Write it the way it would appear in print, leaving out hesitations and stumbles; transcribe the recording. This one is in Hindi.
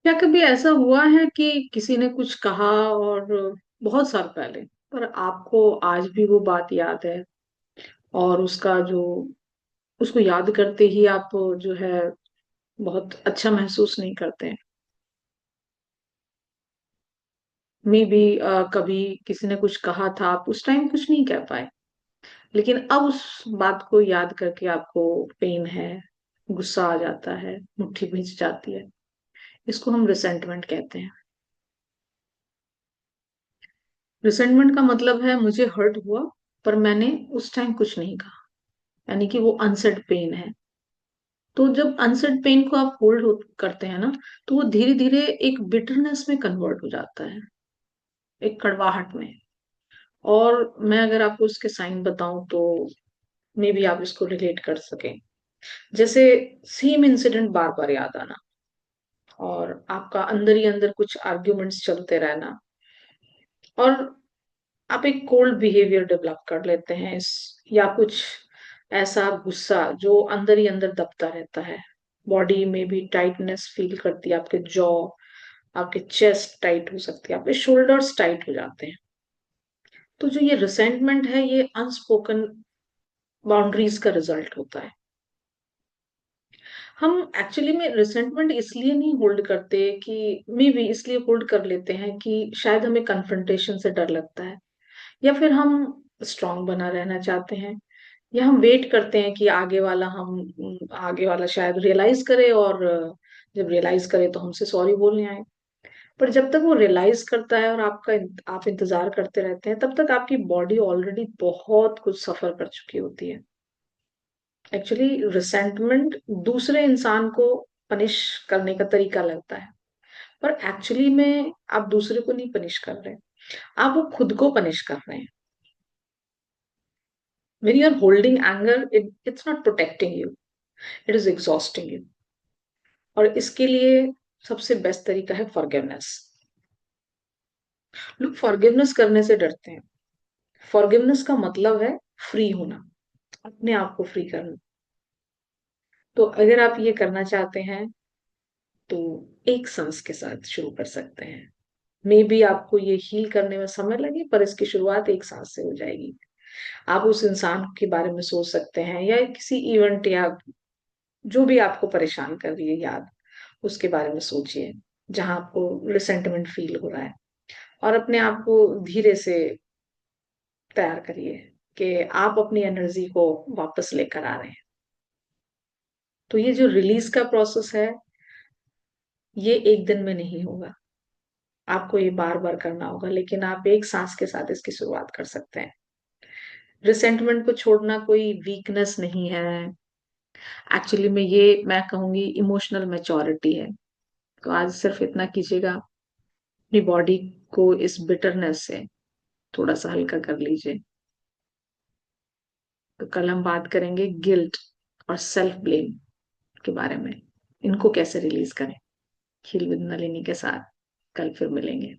क्या कभी ऐसा हुआ है कि किसी ने कुछ कहा और बहुत साल पहले, पर आपको आज भी वो बात याद है और उसको याद करते ही आप जो है बहुत अच्छा महसूस नहीं करते हैं? मे बी कभी किसी ने कुछ कहा था, आप उस टाइम कुछ नहीं कह पाए, लेकिन अब उस बात को याद करके आपको पेन है, गुस्सा आ जाता है, मुट्ठी भींच जाती है। इसको हम रिसेंटमेंट कहते हैं। रिसेंटमेंट का मतलब है मुझे हर्ट हुआ, पर मैंने उस टाइम कुछ नहीं कहा, यानी कि वो अनसेड पेन है। तो जब अनसेड पेन को आप होल्ड करते हैं ना, तो वो धीरे धीरे एक बिटरनेस में कन्वर्ट हो जाता है, एक कड़वाहट में। और मैं अगर आपको उसके साइन बताऊं तो मे बी आप इसको रिलेट कर सकें। जैसे सेम इंसिडेंट बार बार याद आना, और आपका अंदर ही अंदर कुछ आर्ग्यूमेंट्स चलते रहना, और आप एक कोल्ड बिहेवियर डेवलप कर लेते हैं या कुछ ऐसा गुस्सा जो अंदर ही अंदर दबता रहता है। बॉडी में भी टाइटनेस फील करती है, आपके जॉ, आपके चेस्ट टाइट हो सकती है, आपके शोल्डर्स टाइट हो जाते हैं। तो जो ये रिसेंटमेंट है, ये अनस्पोकन बाउंड्रीज का रिजल्ट होता है। हम एक्चुअली में रिसेंटमेंट इसलिए नहीं होल्ड करते कि मे बी इसलिए होल्ड कर लेते हैं कि शायद हमें कन्फ्रंटेशन से डर लगता है, या फिर हम स्ट्रांग बना रहना चाहते हैं, या हम वेट करते हैं कि आगे वाला शायद रियलाइज करे, और जब रियलाइज करे तो हमसे सॉरी बोलने आए। पर जब तक वो रियलाइज करता है और आप इंतजार करते रहते हैं, तब तक आपकी बॉडी ऑलरेडी बहुत कुछ सफर कर चुकी होती है। एक्चुअली रिसेंटमेंट दूसरे इंसान को पनिश करने का तरीका लगता है, पर एक्चुअली में आप दूसरे को नहीं पनिश कर रहे, आप वो खुद को पनिश कर रहे हैं। When you are holding anger, it's not protecting you, it is exhausting you. और इसके लिए सबसे बेस्ट तरीका है फॉरगिवनेस। लोग फॉरगिवनेस करने से डरते हैं। फॉरगिवनेस का मतलब है फ्री होना, अपने आप को फ्री करना। तो अगर आप ये करना चाहते हैं तो एक सांस के साथ शुरू कर सकते हैं। मे बी आपको ये हील करने में समय लगे, पर इसकी शुरुआत एक सांस से हो जाएगी। आप उस इंसान के बारे में सोच सकते हैं, या किसी इवेंट, या जो भी आपको परेशान कर रही है याद, उसके बारे में सोचिए जहां आपको रिसेंटमेंट फील हो रहा है। और अपने आप को धीरे से तैयार करिए कि आप अपनी एनर्जी को वापस लेकर आ रहे हैं। तो ये जो रिलीज का प्रोसेस है, ये एक दिन में नहीं होगा, आपको ये बार बार करना होगा, लेकिन आप एक सांस के साथ इसकी शुरुआत कर सकते हैं। रिसेंटमेंट को छोड़ना कोई वीकनेस नहीं है, एक्चुअली में ये मैं कहूंगी इमोशनल मैच्योरिटी है। तो आज सिर्फ इतना कीजिएगा, अपनी बॉडी को इस बिटरनेस से थोड़ा सा हल्का कर लीजिए। तो कल हम बात करेंगे गिल्ट और सेल्फ ब्लेम के बारे में, इनको कैसे रिलीज करें। खील विद नलिनी के साथ कल फिर मिलेंगे।